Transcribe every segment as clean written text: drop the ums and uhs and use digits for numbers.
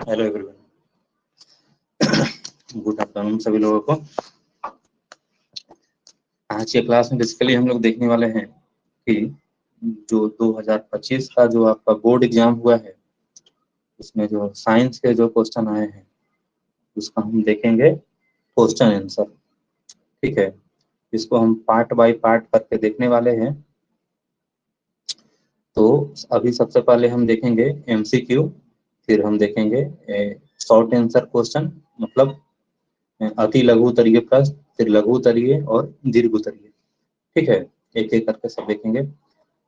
Hello everyone, good afternoon सभी लोगों को। आज के क्लास में बेसिकली हम लोग देखने वाले हैं कि जो 2025 का जो आपका बोर्ड एग्जाम हुआ है उसमें जो साइंस के जो क्वेश्चन आए हैं उसका हम देखेंगे क्वेश्चन आंसर। ठीक है, इसको हम पार्ट बाय पार्ट करके देखने वाले हैं। तो अभी सबसे पहले हम देखेंगे एमसीक्यू, फिर हम देखेंगे शॉर्ट आंसर क्वेश्चन, मतलब अति लघु उत्तरीय प्रश्न, फिर लघु उत्तरीय और दीर्घ उत्तरीय। ठीक है, एक एक करके सब देखेंगे।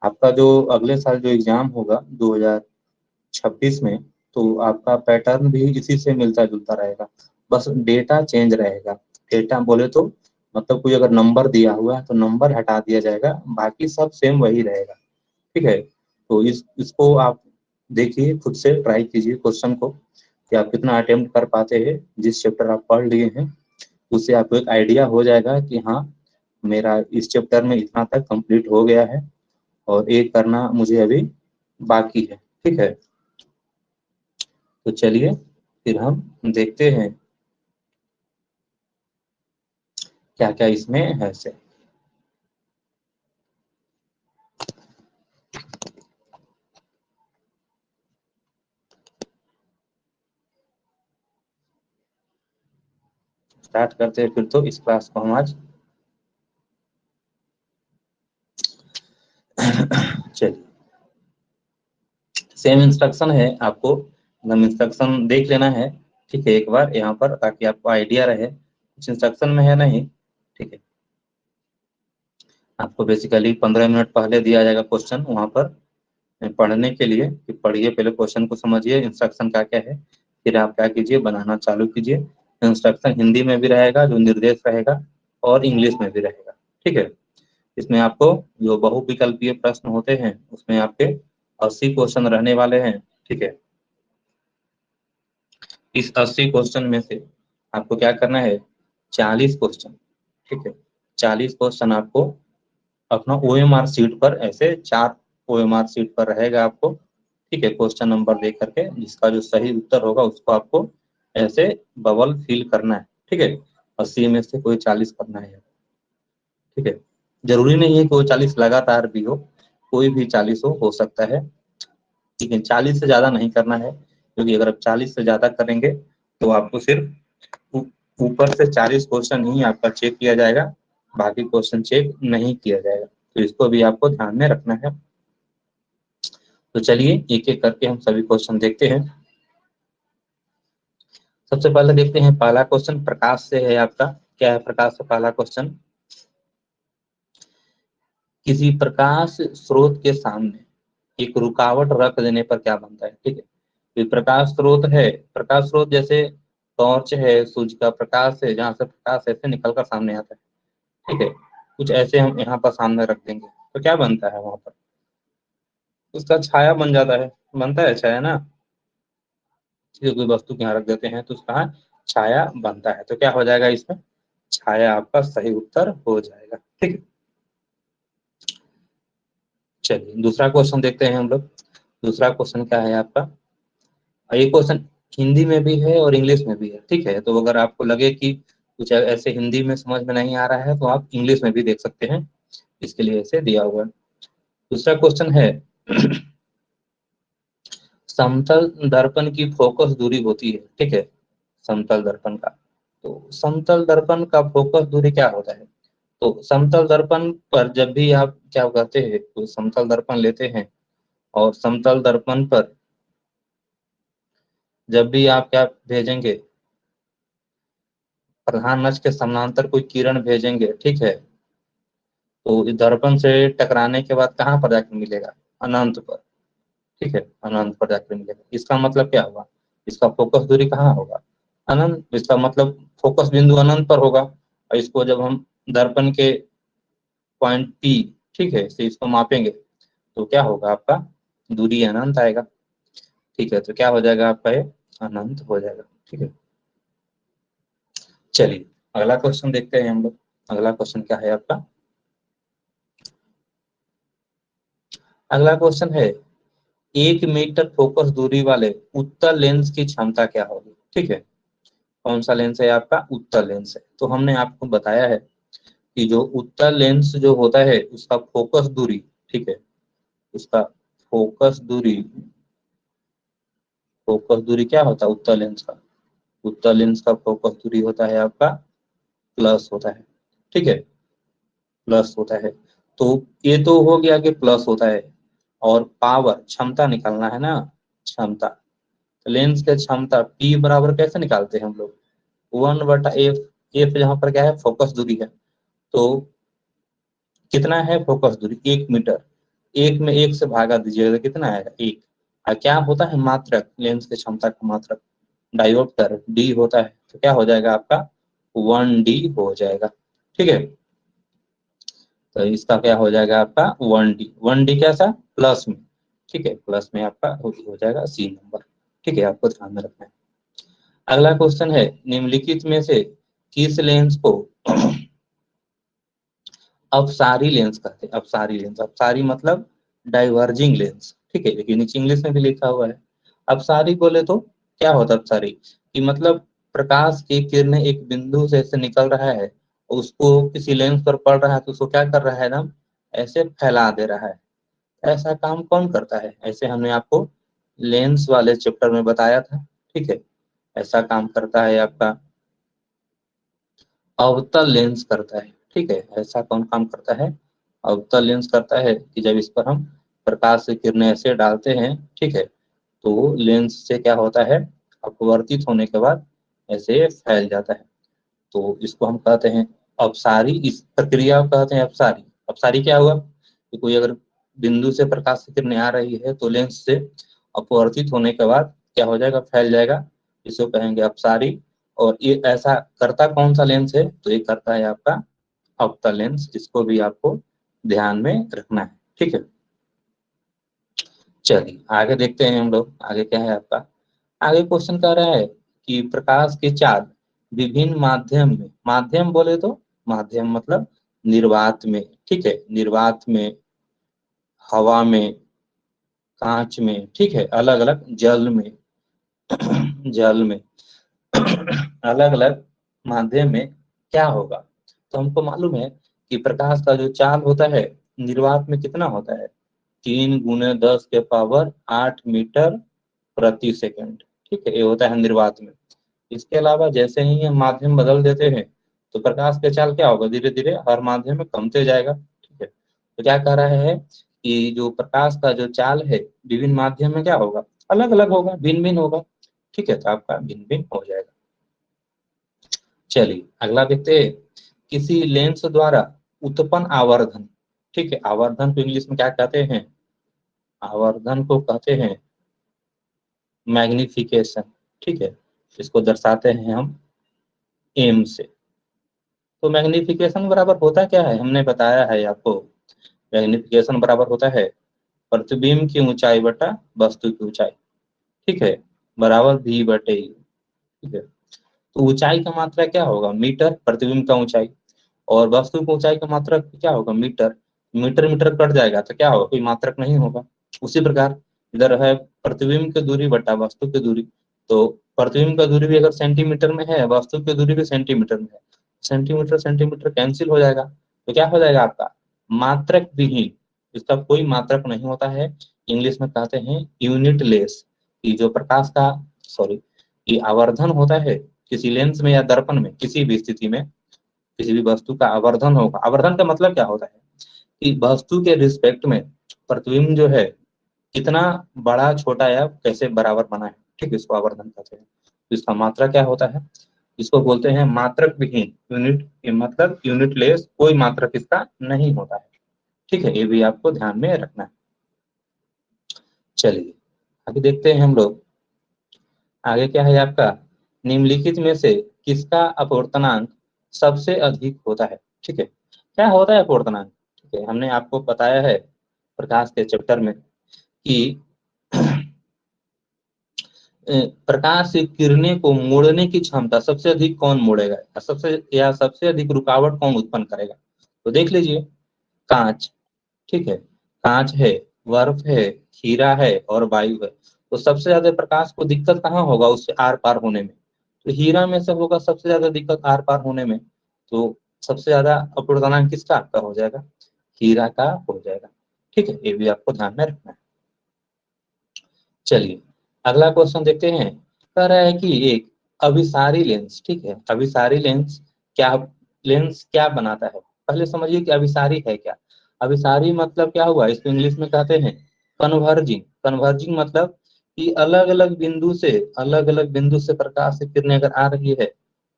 आपका जो अगले साल जो एग्जाम होगा 2026 में, तो आपका पैटर्न भी इसी से मिलता जुलता रहेगा, बस डेटा चेंज रहेगा। डेटा बोले तो मतलब कोई अगर नंबर दिया हुआ है तो नंबर हटा दिया जाएगा, बाकी सब सेम वही रहेगा। ठीक है, तो इसको आप देखिए, खुद से ट्राई कीजिए क्वेश्चन को कि आप कितना अटेम्प्ट कर पाते हैं। जिस चैप्टर आप पढ़ लिए हैं उससे आपको एक आइडिया हो जाएगा कि हाँ, मेरा इस चैप्टर में इतना तक कंप्लीट हो गया है और एक करना मुझे अभी बाकी है। ठीक है, तो चलिए फिर हम देखते हैं क्या क्या इसमें है से। स्टार्ट करते हैं फिर तो इस क्लास को हम आज। चलिए, सेम इंस्ट्रक्शन है, आपको मतलब इंस्ट्रक्शन देख लेना है। ठीक है, एक बार यहाँ पर, ताकि आपको आइडिया रहे कुछ इंस्ट्रक्शन में है नहीं। ठीक है, आपको बेसिकली 15 मिनट पहले दिया जाएगा क्वेश्चन वहाँ पर पढ़ने के लिए कि पढ़िए, पहले क्वेश्चन को समझिए इंस्ट्रक्शन क्या क्या है, फिर आप क्या कीजिए, बनाना चालू कीजिए। इंस्ट्रक्शन हिंदी में भी रहेगा, जो निर्देश रहेगा, और इंग्लिश में भी रहेगा। ठीक है, इसमें आपको जो बहुविकल्पीय प्रश्न होते हैं उसमें आपके 80 क्वेश्चन रहने वाले हैं। ठीक है, इस 80 क्वेश्चन में से आपको क्या करना है, 40 क्वेश्चन। ठीक है, 40 क्वेश्चन आपको अपना ओएमआर सीट पर, ऐसे 4 ओएमआर सीट पर रहेगा आपको। ठीक है, क्वेश्चन नंबर दे करके जिसका जो सही उत्तर होगा उसको आपको ऐसे बबल फिल करना है। ठीक है, 80 में से कोई 40 करना है। ठीक है, जरूरी नहीं है कि वो 40 लगातार भी हो, कोई भी 40 हो सकता है, लेकिन 40 से ज्यादा नहीं करना है, क्योंकि अगर आप 40 से ज्यादा करेंगे तो आपको सिर्फ ऊपर से 40 क्वेश्चन ही आपका चेक किया जाएगा, बाकी क्वेश्चन चेक नहीं किया जाएगा। तो इसको भी आपको ध्यान में रखना है। तो चलिए एक एक करके हम सभी क्वेश्चन देखते हैं। सबसे पहले देखते हैं पहला क्वेश्चन प्रकाश से है आपका। क्या है प्रकाश से पहला क्वेश्चन, किसी प्रकाश स्रोत के सामने एक रुकावट रख देने पर क्या बनता है। ठीक है, तो प्रकाश स्रोत है, प्रकाश स्रोत जैसे टॉर्च है, सूर्य का प्रकाश है, जहां से प्रकाश ऐसे निकलकर सामने आता है। ठीक है, कुछ ऐसे हम यहाँ पर सामने रख देंगे तो क्या बनता है, वहां पर उसका छाया बन जाता है, बनता है छाया ना। कोई वस्तु को यहाँ रख देते हैं तो उसका छाया बनता है, तो क्या हो जाएगा इसमें, छाया आपका सही उत्तर हो जाएगा। ठीक है, चलिए दूसरा क्वेश्चन देखते हैं हम लोग। दूसरा क्वेश्चन क्या है आपका, ये क्वेश्चन हिंदी में भी है और इंग्लिश में भी है। ठीक है, तो अगर आपको लगे कि कुछ ऐसे हिंदी में समझ में नहीं आ रहा है तो आप इंग्लिश में भी देख सकते हैं, इसके लिए ऐसे दिया हुआ है। दूसरा क्वेश्चन है समतल दर्पण की फोकस दूरी होती है। ठीक है, समतल दर्पण का, तो समतल दर्पण का फोकस दूरी क्या होता है। तो समतल दर्पण पर जब भी आप क्या करते हैं, तो समतल दर्पण लेते हैं और समतल दर्पण पर जब भी आप क्या भेजेंगे, प्रधान अक्ष के समानांतर कोई किरण भेजेंगे, ठीक है, तो इस दर्पण से टकराने के बाद कहाँ पर जाकर मिलेगा, अनंत पर। ठीक है, अनंत पर जाकर मिलेगा। इसका मतलब क्या हुआ, इसका फोकस दूरी कहाँ होगा, अनंत। इसका मतलब फोकस बिंदु अनंत पर होगा, और इसको जब हम दर्पण के पॉइंट पी, ठीक है, से इसको मापेंगे तो क्या होगा, आपका दूरी अनंत आएगा। ठीक है, तो क्या हो जाएगा आपका, ये अनंत हो जाएगा। ठीक है, चलिए अगला क्वेश्चन देखते हैं हम लोग। अगला क्वेश्चन क्या है आपका, अगला क्वेश्चन है 1 मीटर फोकस दूरी वाले उत्तल लेंस की क्षमता क्या होगी? ठीक है, कौन सा लेंस है आपका? उत्तल लेंस है। तो हमने आपको बताया है कि जो उत्तल लेंस जो होता है उसका फोकस दूरी, ठीक है, उसका फोकस दूरी, फोकस दूरी क्या होता है उत्तल लेंस का? उत्तल लेंस का फोकस दूरी होता है आपका प्लस होता है, ठीक है, प्लस होता है। तो ये तो हो गया कि प्लस होता है, और पावर क्षमता निकालना है ना, क्षमता। तो लेंस के क्षमता P बराबर कैसे निकालते हैं हम लोग? 1/f। एफ जहाँ पर क्या है? फोकस दूरी है। तो कितना है फोकस दूरी? 1 मीटर। 1 में 1 से भागा दीजिएगा तो कितना आएगा? 1। और क्या होता है? मात्रक, लेंस की क्षमता का मात्रक डायोप्टर डी होता है। तो क्या हो जाएगा आपका? 1D हो जाएगा, ठीक है। तो इसका क्या हो जाएगा आपका? 1D। 1D कैसा? प्लस में, ठीक है, प्लस में आपका हो जाएगा C नंबर, ठीक है, आपको ध्यान में रखना है। अगला क्वेश्चन है, निम्नलिखित में से किस लेंस को अपसारी लेंस कहते हैं? अपसारी लेंस, अपसारी मतलब डाइवर्जिंग लेंस, ठीक है, लेकिन नीचे इंग्लिश में भी लिखा हुआ है। अपसारी बोले तो क्या होता है अपसारी? कि मतलब प्रकाश की किरणें एक बिंदु से ऐसे निकल रहा है, उसको किसी लेंस पर पड़ रहा है तो उसको क्या कर रहा है ना, ऐसे फैला दे रहा है। ऐसा काम कौन करता है? ऐसे हमने आपको लेंस वाले चैप्टर में बताया था, ठीक है। ऐसा काम करता है आपका अवतल लेंस करता है, ठीक है। ऐसा कौन काम करता है? अवतल लेंस करता है कि जब इस पर हम प्रकाश की किरणें ऐसे डालते हैं, ठीक है, तो लेंस से क्या होता है? अपवर्तित होने के बाद ऐसे फैल जाता है। तो इसको हम कहते हैं अपसारी। इस प्रक्रिया को कहते हैं अपसारी। अपसारी क्या हुआ कि कोई अगर बिंदु से प्रकाश की किरणें आ रही है तो लेंस से अपवर्तित होने के बाद क्या हो जाएगा? फैल जाएगा। इसको कहेंगे अपसारी। और ये ऐसा करता कौन सा लेंस है? तो ये करता है आपका अवतल लेंस। इसको भी आपको ध्यान में रखना है, ठीक है। चलिए आगे देखते हैं हम लोग, आगे क्या है आपका। आगे क्वेश्चन कह रहा है कि प्रकाश की चाल विभिन्न माध्यम में, माध्यम बोले तो माध्यम मतलब निर्वात में, ठीक है, निर्वात में, हवा में, कांच में, ठीक है, अलग अलग जल में जल में अलग अलग माध्यम में क्या होगा? तो हमको मालूम है कि प्रकाश का जो चाल होता है निर्वात में कितना होता है? 3 × 10⁸ मीटर प्रति सेकंड, ठीक है, ये होता है निर्वात में। इसके अलावा जैसे ही हम माध्यम बदल देते हैं तो प्रकाश का चाल क्या होगा? धीरे धीरे हर माध्यम में कमते जाएगा, ठीक है। तो क्या कह रहा है कि जो प्रकाश का जो चाल है विभिन्न माध्यम में क्या होगा? अलग अलग होगा, भिन्न भिन्न होगा, ठीक है। तो आपका भिन्न भिन्न हो जाएगा। चलिए अगला देखते हैं, किसी लेंस द्वारा उत्पन्न आवर्धन, ठीक है, आवर्धन को इंग्लिश में क्या कहते हैं? आवर्धन को कहते हैं मैग्निफिकेशन, ठीक है। इसको दर्शाते हैं हम एम से। तो मैग्निफिकेशन बराबर होता क्या है? हमने बताया है आपको, मैग्निफिकेशन बराबर होता है प्रतिबिंब की ऊंचाई बटा वस्तु की ऊंचाई, ठीक है, बराबर V/U, ठीक है। तो ऊंचाई का मात्रा क्या होगा? मीटर, प्रतिबिंब का ऊंचाई, और वस्तु की ऊंचाई का मात्रक क्या होगा? मीटर। मीटर मीटर कट जाएगा तो क्या होगा? कोई मात्रक नहीं होगा। उसी प्रकार इधर है प्रतिबिंब की दूरी बटा वस्तु की दूरी। तो प्रतिबिंब का दूरी भी अगर सेंटीमीटर में है, वस्तु की दूरी भी सेंटीमीटर में है, सेंटीमीटर सेंटीमीटर कैंसिल हो जाएगा। तो क्या हो जाएगा आपका? मात्रक विहीन, इसका कोई मात्रक नहीं होता है। इंग्लिश में कहते हैं यूनिट लेस। कि जो प्रकाश का, सॉरी, ये आवर्धन होता है किसी लेंस में या दर्पण में, किसी भी स्थिति में किसी भी वस्तु का आवर्धन होगा। आवर्धन का मतलब क्या होता है कि वस्तु के रिस्पेक्ट में प्रतिबिंब जो है कितना बड़ा छोटा या कैसे बराबर बना है, ठीक है, इसको आवर्धन कहते हैं। तो इसका मात्रा क्या होता है? इसको बोलते हैं मात्रक विहीन, यूनिट मतलब यूनिट लेस, कोई मात्रक इसका नहीं होता है, ठीक है, ये भी आपको ध्यान में रखना है। चलिए आगे देखते हैं हम लोग, आगे क्या है आपका, निम्नलिखित में से किसका अपवर्तनांक सबसे अधिक होता है? ठीक है, क्या होता है अपवर्तनांक? ठीक है, हमने आपको बताया है प्रकाश के चैप्टर में कि प्रकाश की किरणें को मोड़ने की क्षमता सबसे अधिक कौन मोड़ेगा, सबसे अधिक रुकावट कौन उत्पन्न करेगा? तो देख लीजिए, कांच, ठीक है, कांच है बर्फ है, खीरा है और वायु है, तो सबसे ज्यादा प्रकाश को दिक्कत कहाँ होगा उससे आर पार होने में? तो हीरा में से होगा सबसे ज्यादा दिक्कत आर पार होने में, तो सबसे ज्यादा अपूर्णांक किसका आपका हो जाएगा? हीरा का हो जाएगा। ठीक है, ये भी आपको ध्यान में रखना है। चलिए अगला क्वेश्चन देखते हैं। कह रहा है कि एक अभिसारी लेंस, ठीक है, अभिसारी लेंस क्या बनाता है? पहले समझिए कि अभिसारी है क्या। अभिसारी मतलब क्या हुआ, इसको इंग्लिश में कहते हैं कन्वर्जिंग। कन्वर्जिंग मतलब कि अलग अलग बिंदु से प्रकाश की किरणें अगर आ रही है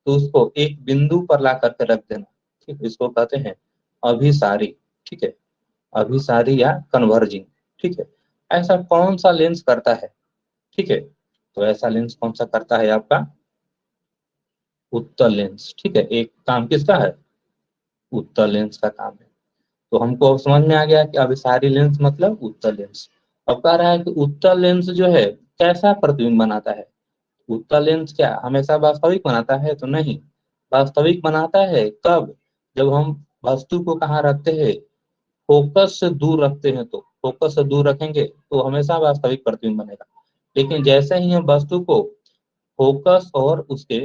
तो उसको एक बिंदु पर ला करके रख देना, ठीक है, इसको कहते हैं अभिसारी। ठीक है, अभिसारी या कन्वर्जिंग। ठीक है, ऐसा कौन सा लेंस करता है? ठीक है, तो ऐसा लेंस कौन सा करता है आपका? उत्तल लेंस। ठीक है, एक काम किसका है? उत्तल लेंस का काम है। तो हमको अब समझ में आ गया कि अभिसारी लेंस मतलब उत्तल लेंस। अब कह रहा है कि उत्तल लेंस जो है कैसा प्रतिबिंब बनाता है? उत्तल लेंस क्या हमेशा वास्तविक बनाता है? तो नहीं, वास्तविक बनाता है कब? जब हम वस्तु को कहाँ रखते हैं, फोकस से दूर रखते हैं, तो फोकस से दूर रखेंगे तो हमेशा वास्तविक प्रतिबिंब बनेगा। लेकिन जैसे ही हम वस्तु को फोकस और उसके,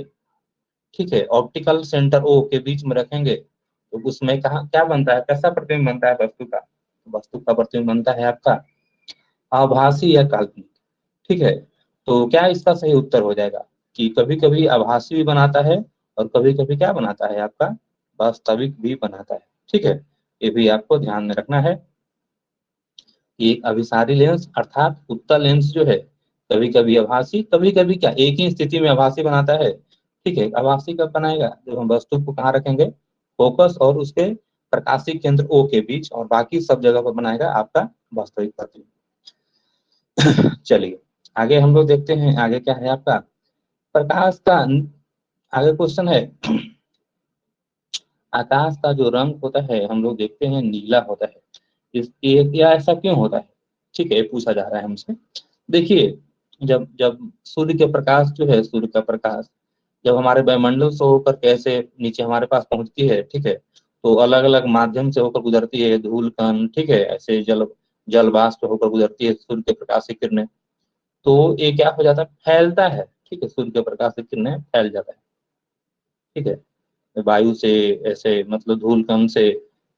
ठीक है, ऑप्टिकल सेंटर ओ के बीच में रखेंगे तो उसमें कहा क्या बनता है, कैसा प्रतिबिंब बनता है वस्तु का? वस्तु का प्रतिबिंब बनता है आपका आभासी या काल्पनिक। ठीक है, तो क्या इसका सही उत्तर हो जाएगा कि कभी कभी आभासी भी बनाता है और कभी कभी क्या बनाता है आपका, वास्तविक भी बनाता है। ठीक है, ये भी आपको ध्यान में रखना है कि एक अभिसारी लेंस अर्थात उत्तल लेंस जो है कभी कभी आभासी, कभी कभी क्या एक ही स्थिति में आभासी बनाता है। ठीक है, आभासी कब बनाएगा? जब हम वस्तु को कहाँ रखेंगे, फोकस और उसके प्रकाशिक केंद्र ओ के बीच, और बाकी सब जगह पर बनाएगा आपका वास्तविक प्रतिबिंब। चलिए आगे हम लोग देखते हैं, आगे क्या है आपका प्रकाश का। आगे क्वेश्चन है आकाश का जो रंग होता है हम लोग देखते हैं नीला होता है, इस ये ऐसा क्यों होता है? ठीक है, पूछा जा रहा है हमसे। देखिए, जब जब सूर्य के प्रकाश जो है, सूर्य का प्रकाश जब हमारे वायुमंडल से होकर कैसे नीचे हमारे पास पहुंचती है, ठीक है, तो अलग अलग माध्यम से होकर गुजरती है, धूल कण, ठीक है, ऐसे जल वाष्प होकर गुजरती है सूर्य के प्रकाश की किरणें, तो ये क्या हो जाता है, फैलता है। ठीक है, सूर्य के प्रकाश की किरणें फैल जाता है। ठीक है, वायु से ऐसे मतलब धूल कण से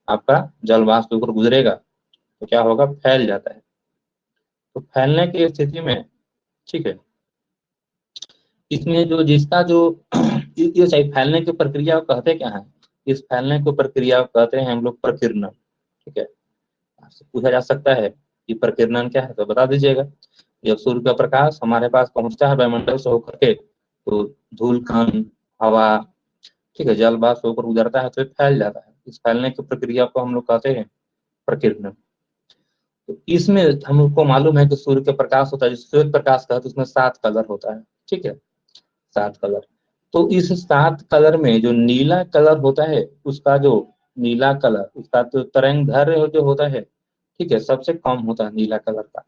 आपका जल वाष्प होकर गुजरेगा तो क्या होगा, फैल जाता है। तो फैलने की स्थिति में, ठीक है, इसमें जो जिसका जो ये सही फैलने की प्रक्रिया को कहते क्या है? इस फैलने की प्रक्रिया को कहते हैं हम लोग प्रकीर्णन। ठीक है, आपसे पूछा जा सकता है कि प्रकीर्णन क्या है, तो बता दीजिएगा। जब सूर्य का प्रकाश हमारे पास पहुंचता है वायुमंडल से होकर के, तो धूल कण, हवा, ठीक है, जल वाष्प होकर गुजरता है तो ये फैल जाता है। इस फैलने की प्रक्रिया को हम लोग कहते हैं प्रकीर्णन। तो इसमें हम लोग को मालूम है कि सूर्य का प्रकाश होता है, जिस सूर्य प्रकाश का है तो उसमें 7 कलर होता है। ठीक है, 7 कलर। तो इस 7 कलर में जो नीला कलर होता है, उसका जो नीला कलर, उसका तो तरंग दैर्घ्य जो होता है, ठीक है, सबसे कम होता है नीला कलर का।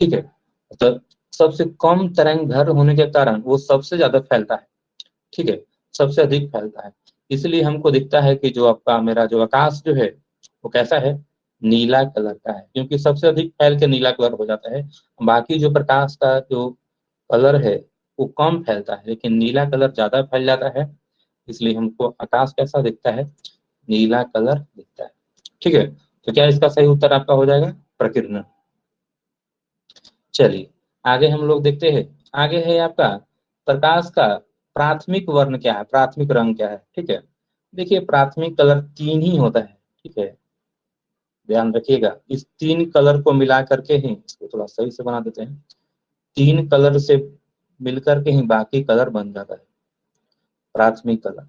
ठीक है, तो सबसे कम तरंग दैर्घ्य होने के कारण वो सबसे ज्यादा फैलता है। ठीक है, सबसे अधिक फैलता है। इसलिए हमको दिखता है कि जो आपका मेरा जो आकाश जो है वो कैसा है, नीला कलर का है, क्योंकि सबसे अधिक फैल के नीला कलर हो जाता है। बाकी जो प्रकाश का जो कलर है वो कम फैलता है, लेकिन नीला कलर ज्यादा फैल जाता है, इसलिए हमको आकाश कैसा दिखता है, नीला कलर दिखता है। ठीक है, तो क्या इसका सही उत्तर आपका हो जाएगा प्रकीर्णन। चलिए आगे हम लोग देखते हैं। आगे है आपका प्रकाश का प्राथमिक वर्ण क्या है, प्राथमिक रंग क्या है। ठीक है, देखिए प्राथमिक कलर 3 ही होता है। ठीक है, ध्यान रखिएगा, इस 3 कलर को मिला करके ही, इसको थोड़ा सही से बना देते हैं, 3 कलर से मिलकर के ही बाकी कलर बन जाता है प्राथमिक कलर।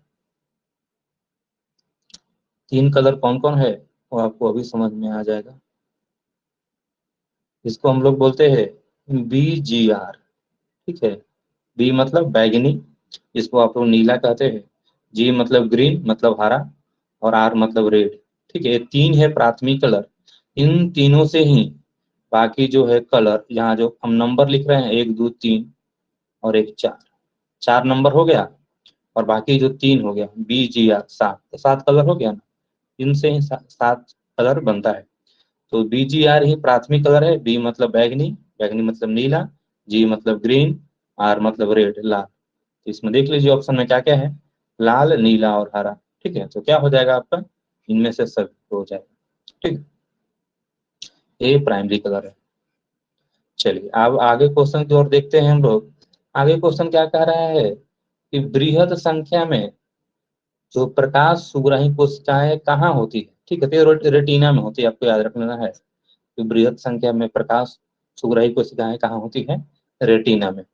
3 कलर कौन कौन है वो आपको अभी समझ में आ जाएगा। इसको हम लोग बोलते हैं BGR। ठीक है, बी मतलब बैगनी, इसको आप लोग नीला कहते हैं, जी मतलब ग्रीन मतलब हरा, और आर मतलब रेड। ठीक है, ये 3 है प्राथमिक कलर। इन तीनों से ही बाकी जो है कलर, यहाँ जो हम नंबर लिख रहे हैं 1 2 3 और 1 4, 4 नंबर हो गया, और बाकी जो 3 हो गया BGR 7, तो 7 कलर हो गया ना, इनसे ही 7 कलर बनता है। तो BGR ही प्राथमिक कलर है। B मतलब बैगनी, बैगनी मतलब नीला, G मतलब ग्रीन, R मतलब रेड, लाल। तो इसमें देख लीजिए ऑप्शन में क्या क्या है, लाल, नीला और हरा। ठीक है, तो क्या हो जाएगा आपका, इनमें से सब हो जाएगा। ठीक, ये प्राइमरी कलर है। चलिए अब आगे क्वेश्चन की ओर देखते हैं हम लोग। आगे क्वेश्चन क्या कह रहा है कि बृहद संख्या में जो प्रकाश सुग्राही कोशिकाएं कहाँ होती है। ठीक है, तो ये रेटिना में होती है, आपको याद रखना है कि बृहद संख्या में प्रकाश सुग्राही कोशिकाएं कहाँ होती है, रेटिना में।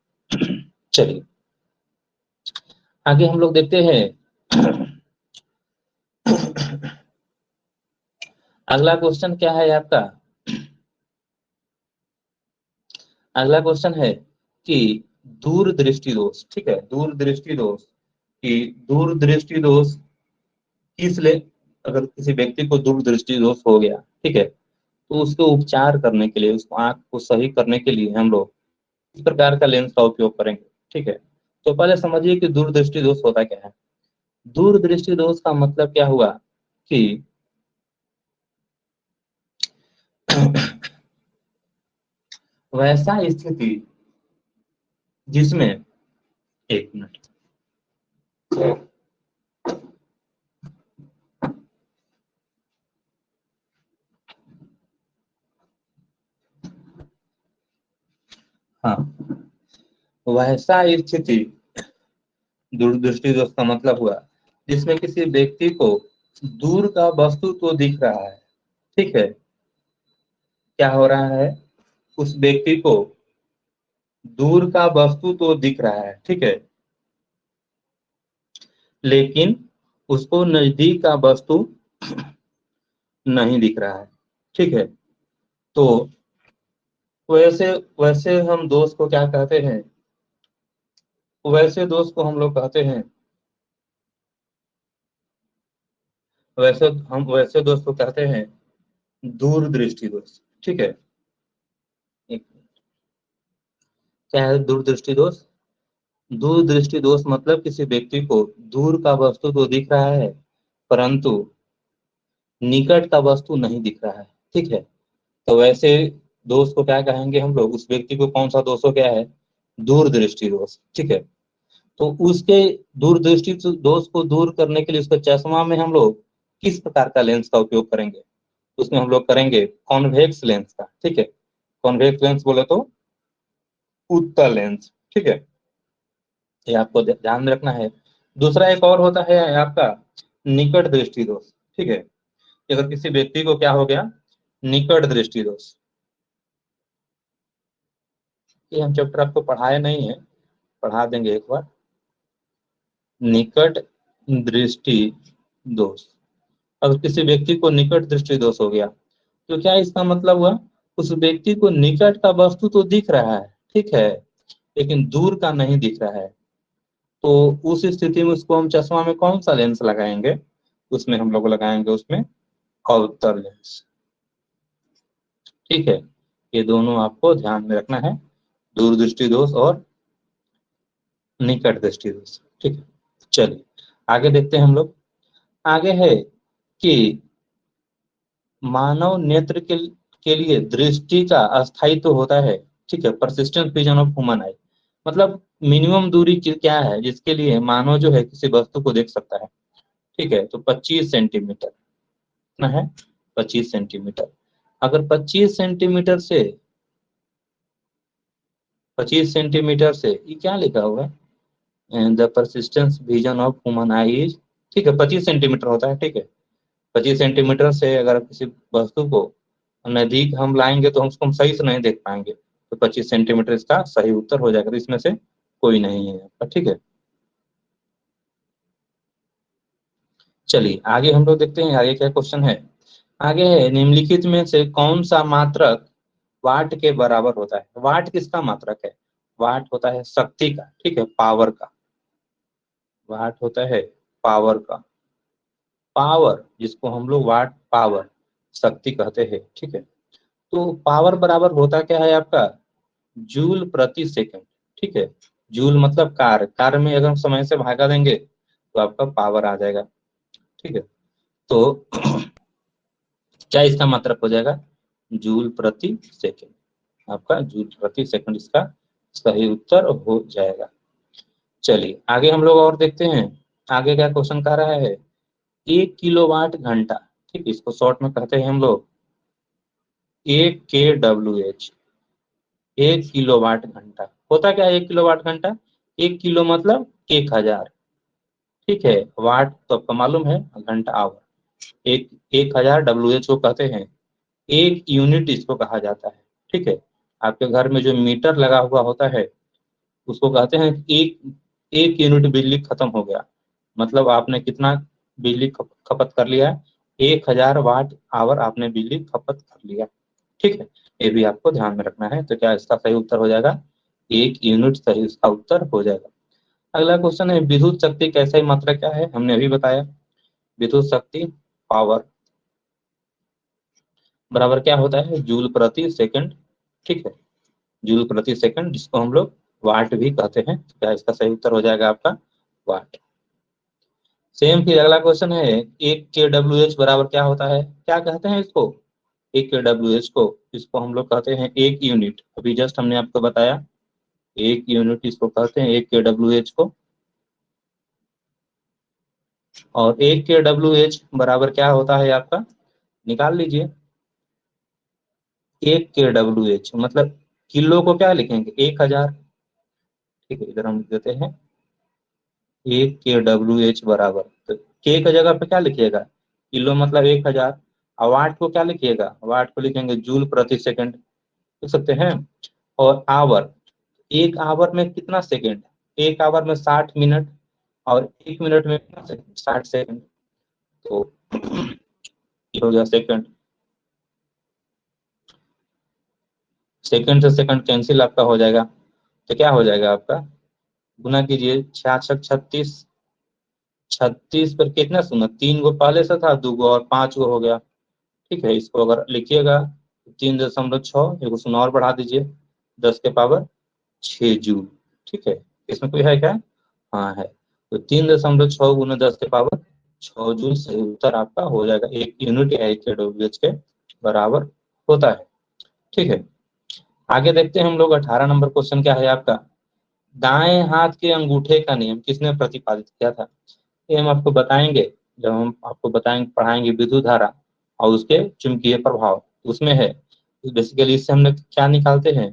चलिए आगे हम लोग देखते हैं। अगला क्वेश्चन क्या है आपका, अगला क्वेश्चन है कि दूरदृष्टि दोष। ठीक है, दूरदृष्टि दोष कि दूरदृष्टि दोष किस ले, अगर किसी व्यक्ति को दूरदृष्टि दोष हो गया, ठीक है, तो उसको उपचार करने के लिए, उस आंख को सही करने के लिए हम लोग इस प्रकार का लेंस का उपयोग करेंगे। ठीक है, तो पहले समझिए कि दूरदृष्टि दोष होता क्या है। दूरदृष्टि दोष का मतलब क्या हुआ कि वैसा स्थिति जिसमें, एक मिनट, हाँ, वैसा स्थिति दूरदृष्टि दोष का मतलब हुआ जिसमें किसी व्यक्ति को दूर का वस्तु तो दिख रहा है। ठीक है, क्या हो रहा है, उस व्यक्ति को दूर का वस्तु तो दिख रहा है, ठीक है, लेकिन उसको नजदीक का वस्तु नहीं दिख रहा है। ठीक है, तो वैसे वैसे हम दोस्त को क्या कहते हैं, वैसे दोस्त को हम लोग कहते हैं, वैसे दोस्त को कहते हैं दूरदृष्टि दोष। ठीक है, क्या है दूरदृष्टि दोष, दूरदृष्टि दोष मतलब किसी व्यक्ति को दूर का वस्तु तो दिख रहा है परंतु निकट का वस्तु नहीं दिख रहा है। ठीक है, तो वैसे दोष को क्या कहेंगे हम लोग, उस व्यक्ति को कौन सा दोष हो गया है, दूरदृष्टि दोष। ठीक है, तो उसके दूरदृष्टि दोष को दूर करने के लिए उसके चश्मा में हम लोग किस प्रकार का लेंस का उपयोग करेंगे, उसमें हम लोग करेंगे कॉन्वेक्स लेंस का। ठीक है, कॉन्वेक्स लेंस बोले तो उत्तल लेंस। ठीक है, ये आपको ध्यान में रखना है। दूसरा एक और होता है आपका निकट दृष्टि दोष। ठीक है, कि अगर किसी व्यक्ति को क्या हो गया, निकट दृष्टि दोष, ये हम चैप्टर आपको पढ़ाए नहीं है, पढ़ा देंगे एक बार। निकट दृष्टि दोष, अगर किसी व्यक्ति को निकट दृष्टि दोष हो गया तो क्या इसका मतलब हुआ, उस व्यक्ति को निकट का वस्तु तो दिख रहा है, ठीक है, लेकिन दूर का नहीं दिख रहा है। तो उस स्थिति में उसको हम चश्मा में कौन सा लेंस लगाएंगे, उसमें हम लोग लगाएंगे उसमें अवतल लेंस। ठीक है, ये दोनों आपको ध्यान में रखना है, दूरदृष्टि दोष और निकट दृष्टि दोष। ठीक है, चलिए आगे देखते हैं हम लोग। आगे है कि मानव नेत्र के लिए दृष्टि का अस्थायित्व होता है। ठीक है, परसिस्टेंट विजन ऑफ ह्यूमन आई, मतलब मिनिमम दूरी क्या है जिसके लिए मानव जो है किसी वस्तु को देख सकता है। ठीक है, तो 25 सेंटीमीटर कितना है, 25 सेंटीमीटर। अगर 25 सेंटीमीटर से ये क्या लिखा हुआ है, the persistence vision of human I is, ठीक है, 25 सेंटीमीटर होता है। ठीक है, 25 सेंटीमीटर से अगर किसी वस्तु को नजदीक हम लाएंगे तो हम उसको हम सही से नहीं देख पाएंगे, तो 25 सेंटीमीटर इसका सही उत्तर हो जाएगा, तो इसमें से कोई नहीं है आपका। ठीक है, चलिए आगे हम लोग देखते हैं आगे क्या क्वेश्चन है। आगे है निम्नलिखित में से कौन सा मात्रक वाट के बराबर होता है। वाट किसका मात्रक है, वाट होता है शक्ति का, ठीक है, पावर का, वाट होता है पावर का, पावर जिसको हम लोग वाट पावर शक्ति कहते हैं। ठीक है, तो पावर बराबर होता क्या है आपका, जूल प्रति सेकंड। ठीक है, जूल मतलब कार में अगर हम समय से भागा देंगे तो आपका पावर आ जाएगा। ठीक है, तो क्या इसका मात्रक हो जाएगा, जूल प्रति सेकंड, आपका जूल प्रति सेकंड इसका सही उत्तर हो जाएगा। चलिए आगे हम लोग और देखते हैं, आगे क्या क्वेश्चन कह रहा है, 1 किलोवाट घंटा, ठीक, इसको शॉर्ट में कहते हैं हम लोग 1 kWh, 1 किलोवाट घंटा। होता क्या है 1 किलोवाट घंटा, 1 किलो मतलब 1000, ठीक है, वाट तो आपको मालूम है, घंटा आवर, 1000 WH को कहते हैं, 1 यूनिट इसको कहा जाता है, ठीक है। आपके घर में जो मीटर लगा हुआ होता है उसको कहते हैं एक 1 यूनिट बिजली खत्म हो गया, मतलब आपने कितना बिजली खपत कर लिया है, 1000 वाट आवर आपने बिजली खपत कर लिया, ठीक है। ये भी आपको ध्यान में रखना है। तो क्या इसका सही उत्तर हो जाएगा, 1 यूनिट सही इसका उत्तर हो जाएगा। अगला क्वेश्चन है, विद्युत शक्ति कैसे मात्रा क्या है, हमने अभी बताया, विद्युत शक्ति पावर बराबर क्या होता है, जूल प्रति सेकंड, ठीक है, जूल प्रति सेकंड, जिसको हम लोग वाट भी कहते हैं। तो क्या इसका सही उत्तर हो जाएगा आपका वाट। सेम फिर अगला क्वेश्चन है, 1 kWh बराबर क्या होता है, क्या कहते हैं इसको, 1 kWh को, इसको हम लोग कहते हैं 1 यूनिट, अभी जस्ट हमने आपको बताया 1 यूनिट इसको कहते हैं 1 kWh को। और 1 kWh बराबर क्या होता है आपका, निकाल लीजिए, 1 kWh मतलब किलो को क्या लिखेंगे 1000, ठीक है, इधर हम लिख देते हैं 1 kWh बराबर, तो के का जगह पे क्या लिखिएगा, किलो मतलब 1000, और वाट को क्या लिखिएगा, वाट को लिखेंगे जूल प्रति सेकंड, लिख सकते हैं। और आवर, 1 आवर में कितना सेकंड, 1 आवर में 60 मिनट, और 1 मिनट में कितना सेकंड, 60 सेकंड, तो ये हो गया सेकंड, सेकंड से सेकंड कैंसिल आपका हो जाएगा, तो क्या हो जाएगा आपका, गुना कीजिए, 66 36, 36 पर कितना सुना, 3 गो पहले से था, 2 गो और 5 गो हो गया, ठीक है। इसको अगर लिखिएगा 3.6, एक शून्य और बढ़ा दीजिए, 10 के पावर 6 जूल, ठीक है, इसमें कोई है क्या, हाँ है, तो 3.6 गुना 10 के पावर 6 जूल सही उत्तर आपका हो जाएगा, 1 यूनिट या 1 kWh के बराबर होता है, ठीक है। आगे देखते हैं हम लोग, 18 नंबर क्वेश्चन क्या है आपका, दाएं हाथ के अंगूठे का नियम किसने प्रतिपादित किया था, ये हम आपको बताएंगे, जब हम आपको बताएंगे पढ़ाएंगे विद्युत धारा और उसके चुंबकीय प्रभाव, उसमें है। बेसिकली इससे हम लोग क्या निकालते हैं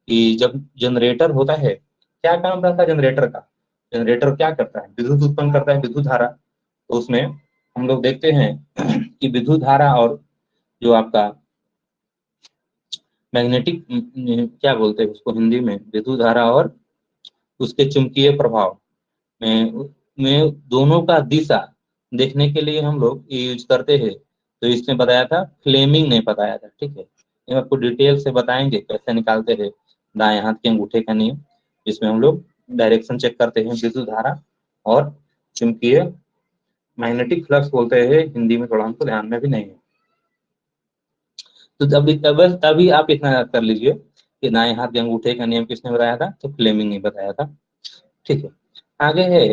कि जब जनरेटर होता है, क्या काम रहता है जनरेटर का, जनरेटर क्या करता है, विद्युत उत्पन्न करता है, विद्युत धारा, तो उसमें हम लोग देखते हैं कि विद्युत धारा और जो आपका मैग्नेटिक, क्या बोलते हैं उसको हिंदी में, विद्युत धारा और उसके चुंबकीय प्रभाव में दोनों का दिशा देखने के लिए हम लोग ये यूज करते हैं। तो इसने बताया था, फ्लेमिंग ने बताया था, ठीक है, ये आपको डिटेल से बताएंगे कैसे निकालते हैं दाएं हाथ के अंगूठे का नियम, जिसमें हम लोग डायरेक्शन चेक करते हैं विद्युत धारा और चुंबकीय, मैग्नेटिक फ्लक्स बोलते हैं हिंदी में, थोड़ा हमको ध्यान में भी नहीं है। तो तभी आप इतना याद कर लीजिए कि दाएं हाथ के अंगूठे का नियम किसने बताया था, तो फ्लेमिंग ने बताया था, ठीक है। आगे है,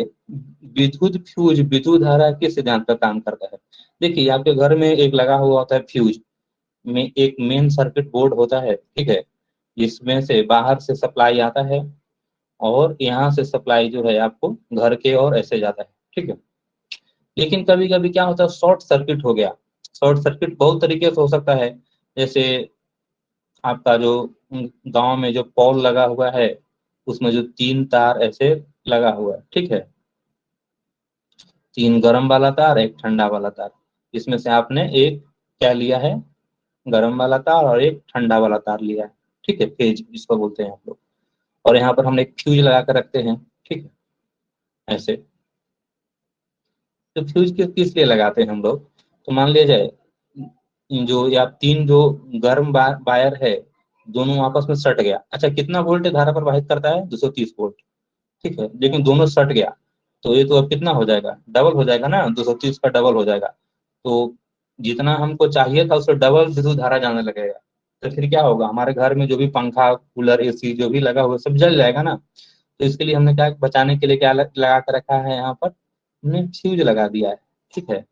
विद्युत फ्यूज विद्युत धारा किस सिद्धांत पर काम करता है। देखिए आपके घर में एक लगा हुआ होता है फ्यूज, में एक मेन सर्किट बोर्ड होता है, ठीक है, जिसमें से बाहर से सप्लाई आता है और यहाँ से सप्लाई जो है आपको घर के और ऐसे जाता है, ठीक है। लेकिन कभी कभी क्या होता है, शॉर्ट सर्किट हो गया, शॉर्ट सर्किट बहुत तरीके से हो सकता है, जैसे आपका जो गांव में जो पोल लगा हुआ है उसमें जो 3 तार ऐसे लगा हुआ है, ठीक है, 3 गर्म वाला तार, एक ठंडा वाला तार, इसमें से आपने एक क्या लिया है, गर्म वाला तार, और एक ठंडा वाला तार लिया है, ठीक है, फेज जिसको बोलते हैं आप लोग, और यहाँ पर हमने एक फ्यूज लगा कर रखते हैं, ठीक है, ऐसे। तो फ्यूज किस लिए लगाते हैं हम लोग, तो मान लिया जाए जो या 3 जो गर्म वायर है, दोनों आपस में सट गया, अच्छा कितना वोल्ट धारा प्रवाहित करता है, 230 वोल्ट, ठीक है, लेकिन दोनों सट गया, तो ये तो अब कितना हो जाएगा, डबल हो जाएगा ना, 230 का डबल हो जाएगा, तो जितना हमको चाहिए था उससे डबल विद्युत धारा जाने लगेगा, तो फिर क्या होगा, हमारे घर में जो भी पंखा कूलर एसी जो भी लगा हुआ सब जल जाएगा ना। तो इसके लिए हमने क्या बचाने के लिए क्या लगा कर रखा है, यहाँ पर हमने फ्यूज लगा दिया है, ठीक है।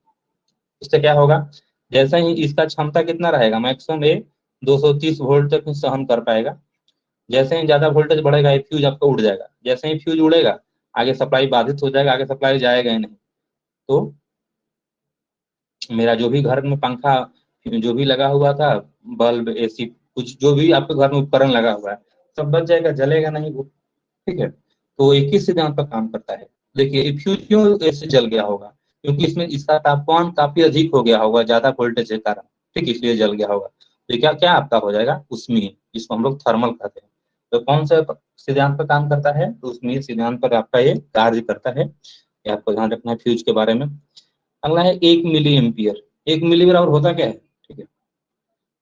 इससे क्या होगा, जैसा ही इसका क्षमता कितना रहेगा, मैक्सिमम ये 230 वोल्ट तक सहन कर पाएगा। जैसे ही ज्यादा वोल्टेज बढ़ेगा ये फ्यूज आपका उड़ जाएगा। जैसे ही फ्यूज उड़ेगा आगे सप्लाई बाधित हो जाएगा, आगे सप्लाई जाएगा ही नहीं। तो मेरा जो भी घर में पंखा जो भी लगा हुआ था, बल्ब, एसी, कुछ जो भी आपके घर में उपकरण लगा हुआ है, सब बच जाएगा, जलेगा नहीं वो। ठीक है, तो 21 सिद्धांत पर काम करता है। देखिए फ्यूज क्यों ऐसे जल गया होगा, क्योंकि इसमें इसका तापमान काफी अधिक हो गया होगा ज्यादा वोल्टेज के कारण। ठीक, इसलिए जल गया होगा। तो क्या क्या आपका हो जाएगा, उष्मीय, जिसको हम लोग थर्मल कहते हैं। तो कौन सा सिद्धांत पर काम करता है, तो उष्मीय सिद्धांत पर आपका ये कार्य करता है। ये आपको ध्यान रखना है फ्यूज के बारे में। अगला है 1 मिली एम्पियर। 1 मिली बराबर होता क्या है, ठीक है,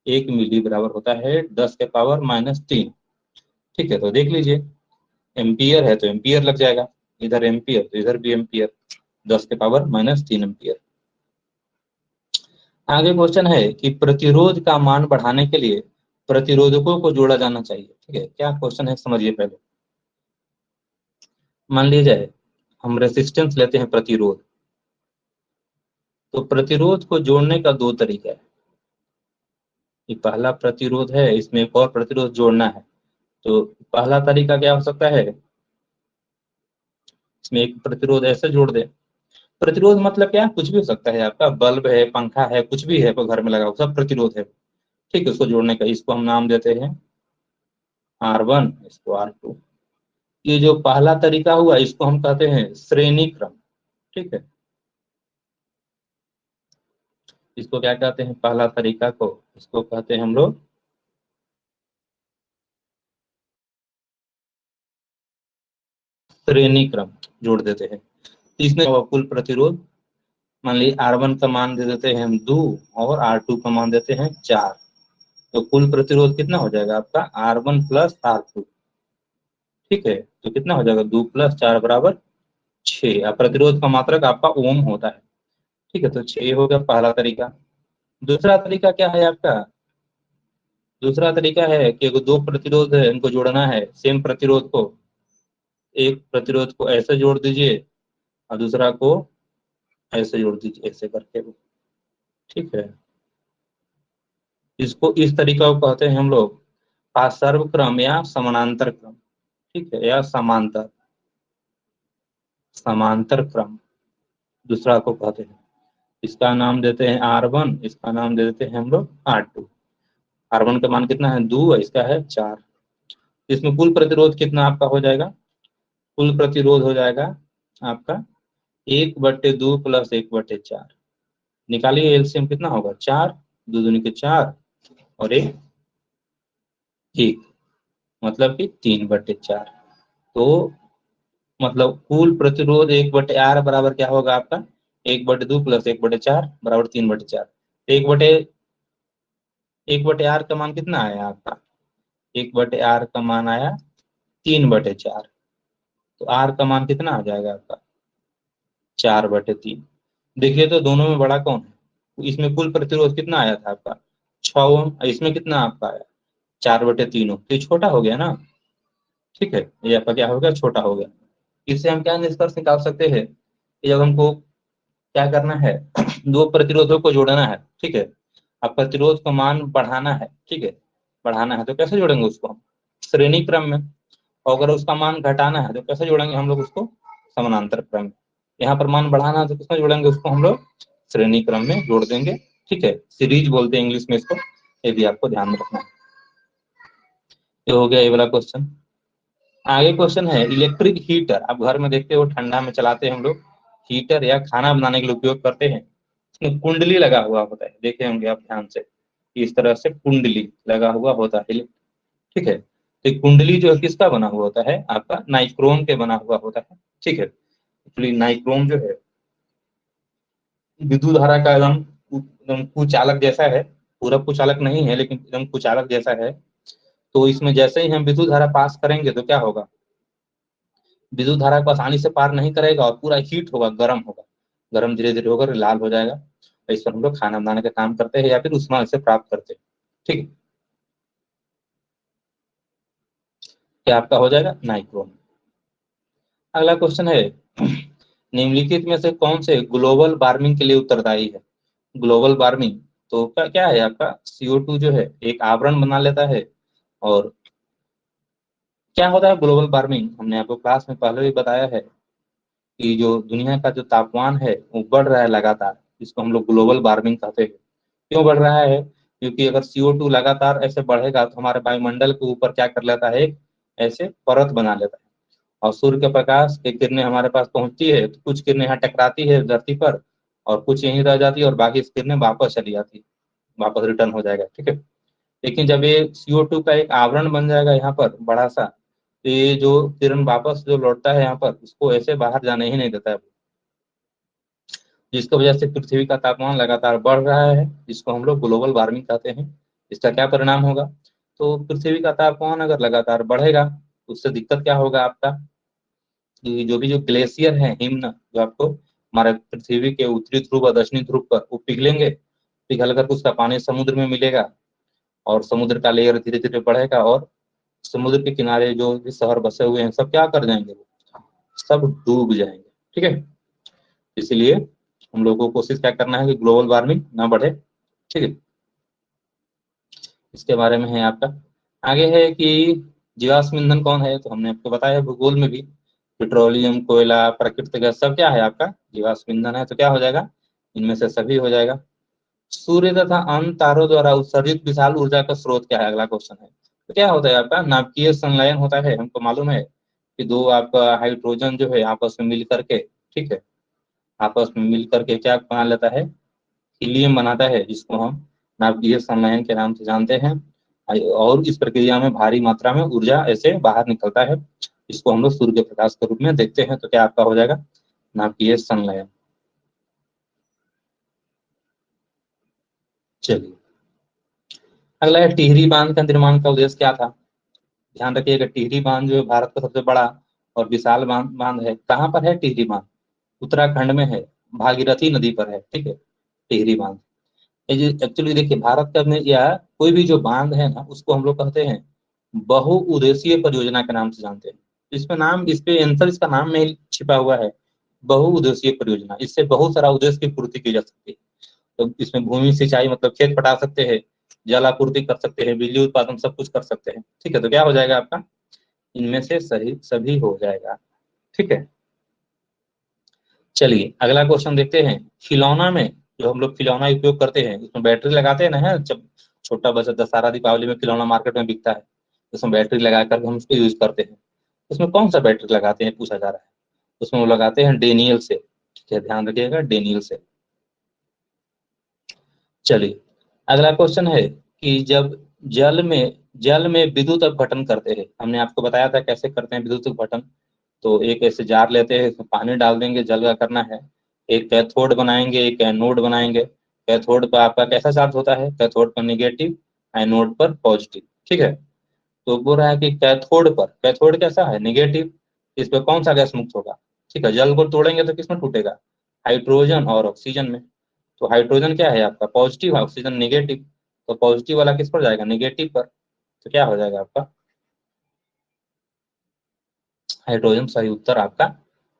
1 मिली बराबर होता है 10⁻³ ठीक है, तो देख लीजिए एम्पियर है तो एम्पियर लग जाएगा, इधर एम्पियर तो इधर भी एम्पियर, 10⁻³ एम्पियर। आगे क्वेश्चन है कि प्रतिरोध का मान बढ़ाने के लिए प्रतिरोधकों को जोड़ा जाना चाहिए। ठीक है, क्या क्वेश्चन है समझिए पहले। मान लीजिए हम रेसिस्टेंस लेते हैं प्रतिरोध, तो प्रतिरोध को जोड़ने का दो तरीका है। ये पहला प्रतिरोध है, इसमें एक और प्रतिरोध जोड़ना है। तो पहला तरीका क्या हो सकता है, इसमें एक प्रतिरोध ऐसे जोड़ दे। प्रतिरोध मतलब क्या, कुछ भी हो सकता है, आपका बल्ब है, पंखा है, कुछ भी है घर में लगा हुआ, सब प्रतिरोध है। ठीक है, उसको जोड़ने का, इसको हम नाम देते हैं R1, इसको R2। ये जो पहला तरीका हुआ इसको हम कहते हैं श्रेणी क्रम। ठीक है, इसको क्या कहते हैं, पहला तरीका को इसको कहते हैं हम लोग श्रेणी क्रम, जोड़ देते हैं। इसमें कुल प्रतिरोध, मान लीजिए R1 का मान दे देते हैं हम 2 और R2 का मान देते हैं 4। तो कुल प्रतिरोध कितना हो जाएगा आपका, R1 प्लस R2। ठीक है, तो कितना हो जाएगा, 2 + 4 = 6। अब प्रतिरोध का मात्रक आपका ओम होता है। ठीक है, तो 6 हो गया पहला तरीका। दूसरा तरीका क्या है आपका, दूसरा तरीका है कि अगर दो प्रतिरोध है इनको जोड़ना है, सेम प्रतिरोध को, एक प्रतिरोध को ऐसे जोड़ दीजिए और दूसरा को ऐसे जोड़ दीजिए, ऐसे करके। ठीक है, इसको इस तरीका को कहते हैं हम लोग पार्श्व क्रम या समानांतर क्रम। ठीक है, या समांतर, समांतर क्रम दूसरा को कहते हैं। इसका नाम देते हैं R1, इसका नाम दे देते हैं हम लोग R2। R1 का मान कितना है, 2, इसका है 4। इसमें कुल प्रतिरोध कितना आपका हो जाएगा, कुल प्रतिरोध हो जाएगा आपका 1/2 + 1/4। निकालिए एलसीएम कितना होगा, 4, 2 दूनी के 4 और 1, मतलब कि 3/4। तो मतलब कुल प्रतिरोध 1/R बराबर क्या होगा आपका, 1/2 + 1/4 = 3/4। 1/R का मान कितना आया आपका, 1/R का मान आया 3/4। तो R का मान कितना आ जाएगा आपका, 4/3। देखिए तो दोनों में बड़ा कौन है, इसमें कुल प्रतिरोध कितना आया था आपका 6 ओम, इसमें कितना आपका आया 4/3 ओम, तो ये छोटा हो गया ना। ठीक है, ये आपका क्या हो गया, छोटा हो गया। इससे हम क्या निष्कर्ष निकाल सकते हैं कि जब हमको क्या करना है, दो प्रतिरोधों को जोड़ना है। ठीक है, अब प्रतिरोध का मान बढ़ाना है। ठीक है, बढ़ाना है तो कैसे जोड़ेंगे उसको हम, श्रेणी क्रम में। और अगर उसका मान घटाना है तो कैसे जोड़ेंगे हम लोग उसको, समानांतर क्रम में। यहाँ पर मान बढ़ाना है तो किसमें जोड़ेंगे उसको हम लोग, श्रेणी क्रम में जोड़ देंगे। ठीक है, सीरीज बोलते हैं इंग्लिश में इसको, ये भी आपको ध्यान रखना है। ये हो गया ये वाला क्वेश्चन। आगे क्वेश्चन है इलेक्ट्रिक हीटर। आप घर में देखते हो ठंडा में चलाते हैं हम लोग, हीटर या खाना बनाने के लिए उपयोग करते हैं। इसमें कुंडली लगा हुआ होता है, देखे होंगे आप ध्यान से, इस तरह से कुंडली लगा हुआ होता है। ठीक है, तो ये कुंडली जो है किसका बना हुआ होता है, आपका नाइक्रोम के बना हुआ होता है। ठीक है, एक्चुअली नाइक्रोम जो है विद्युत धारा का एकदम एकदम कुचालक जैसा है, पूरा कुचालक नहीं है लेकिन एकदम कुचालक जैसा है। तो इसमें जैसे ही हम विद्युत धारा पास करेंगे तो क्या होगा, विद्युत धारा को आसानी से पार नहीं करेगा और पूरा हीट होगा, गर्म होगा, गर्म धीरे धीरे होकर लाल हो जाएगा। तो इस पर हम लोग खाना बनाने का काम करते हैं या फिर उष्मा से प्राप्त करते हैं। ठीक है, क्या आपका हो जाएगा नाइक्रोम। अगला क्वेश्चन है निम्नलिखित में से कौन से ग्लोबल वार्मिंग के लिए उत्तरदायी है, ग्लोबल वार्मिंग तो क्या क्या है आपका, CO2 जो है एक आवरण बना लेता है। और क्या होता है ग्लोबल वार्मिंग, हमने आपको क्लास में पहले भी बताया है कि जो दुनिया का जो तापमान है वो बढ़ रहा है लगातार, इसको हम लोग ग्लोबल वार्मिंग कहते हैं। क्यों बढ़ रहा है? क्योंकि अगर CO2 लगातार ऐसे बढ़ेगा तो हमारे वायुमंडल के ऊपर क्या कर लेता है, एक ऐसे परत बना लेता है। और सूर्य के प्रकाश की किरणें हमारे पास पहुंचती है तो कुछ किरणें यहाँ टकराती है धरती पर, और कुछ यहीं रह जाती है, और बाकी किरणें वापस चली जाती है, वापस रिटर्न हो जाएगा, ठीक है। लेकिन जब ये CO2 का एक आवरण बन जाएगा यहाँ पर बड़ा सा, तो ये जो किरण वापस जो लौटता है यहाँ पर, उसको ऐसे बाहर जाने ही नहीं देता है, जिसकी वजह से पृथ्वी का तापमान लगातार बढ़ रहा है, जिसको हम लोग ग्लोबल वार्मिंग कहते हैं। इसका क्या परिणाम होगा? तो पृथ्वी का तापमान अगर लगातार बढ़ेगा तो उससे दिक्कत क्या होगा आपका, कि जो भी जो ग्लेशियर है, हिमनद, जो आपको हमारे पृथ्वी के उत्तरी ध्रुव और दक्षिणी ध्रुव पर वो पिघलेंगे, पिघल कर उसका पानी समुद्र में मिलेगा, और समुद्र का लेयर धीरे धीरे बढ़ेगा, और समुद्र के किनारे जो भी शहर बसे हुए हैं सब क्या कर जाएंगे, वो सब डूब जाएंगे, ठीक है। इसलिए हम लोगों को कोशिश क्या करना है कि ग्लोबल वार्मिंग ना बढ़े, ठीक है। इसके बारे में है आपका। आगे है कि जीवाश्म ईंधन कौन है, तो हमने आपको बताया भूगोल में भी, पेट्रोलियम, कोयला, प्राकृतिक गैस सब क्या है आपका, जीवाश्म ईंधन है। तो क्या हो जाएगा, इनमें से सभी हो जाएगा। सूर्य तथा अन्य तारों द्वारा उत्सर्जित विशाल ऊर्जा का स्रोत क्या है, अगला क्वेश्चन है। तो क्या होता है आपका, नाभिकीय संलयन होता है। हमको मालूम है कि दो आपका हाइड्रोजन जो है आपस में मिल करके, ठीक है, आपस में मिल करके क्या बना लेता है, हीलियम बनाता है, जिसको हम नाभिकीय संलयन के नाम से जानते हैं। और इस प्रक्रिया में भारी मात्रा में ऊर्जा ऐसे बाहर निकलता है, इसको हम लोग सूर्य के प्रकाश के रूप में देखते हैं। तो क्या आपका हो जाएगा, नाभिकीय संलयन। चलिए, अगला है टिहरी बांध का निर्माण का उद्देश्य क्या था। ध्यान रखिएगा, टिहरी बांध जो है भारत का सबसे बड़ा और विशाल बांध बांध है। कहाँ पर है टिहरी बांध? उत्तराखंड में है, भागीरथी नदी पर है, ठीक है, टिहरी बांध। एक्चुअली देखिए, भारत का में या कोई भी जो बांध है ना, उसको हम लोग कहते हैं बहुउद्देशीय परियोजना के नाम से जानते हैं। इसमें नाम, इस पे आंसर इसका नाम में ही छिपा हुआ है, बहुउद्देशीय परियोजना। इससे बहुत सारा उद्देश्य की पूर्ति की जा सकती है। तो इसमें भूमि सिंचाई मतलब खेत पटा सकते हैं, जल आपूर्ति कर सकते हैं, बिजली उत्पादन सब कुछ कर सकते हैं, ठीक है। तो क्या हो जाएगा आपका, इनमें से सही सभी हो जाएगा, ठीक है। चलिए अगला क्वेश्चन देखते हैं। खिलौना में, जो हम लोग खिलौना उपयोग करते हैं उसमें बैटरी लगाते हैं ना, है जब छोटा बच्चा दशहरा दीपावली में खिलौना मार्केट में बिकता है, उसमें बैटरी लगा कर हम उसको यूज करते हैं। उसमें कौन सा बैटरी लगाते हैं पूछा जा रहा है। उसमें वो लगाते हैं डेनियल से, ठीक है, ध्यान रखिएगा डेनियल से। चलिए अगला क्वेश्चन है कि जब जल में विद्युत अपघटन करते हैं, हमने आपको बताया था कैसे करते हैं विद्युत अपघटन। तो एक ऐसे जार लेते हैं, इसमें पानी डाल देंगे, जल का करना है। एक कैथोड बनाएंगे, एक एनोड बनाएंगे। कैथोड पर आपका कैसा चार्ज होता है, कैथोड पर निगेटिव, एनोड पर पॉजिटिव, ठीक है। तो बोल रहा है कि कैथोड पर, कैथोड कैसा है, निगेटिव, इस पर कौन सा गैस मुक्त होगा, ठीक है। जल को तोड़ेंगे तो किसमें टूटेगा, हाइड्रोजन और ऑक्सीजन में। तो हाइड्रोजन क्या है आपका पॉजिटिव, ऑक्सीजन निगेटिव, तो पॉजिटिव वाला किस पर जाएगा, निगेटिव पर। तो क्या हो जाएगा आपका, हाइड्रोजन सही उत्तर आपका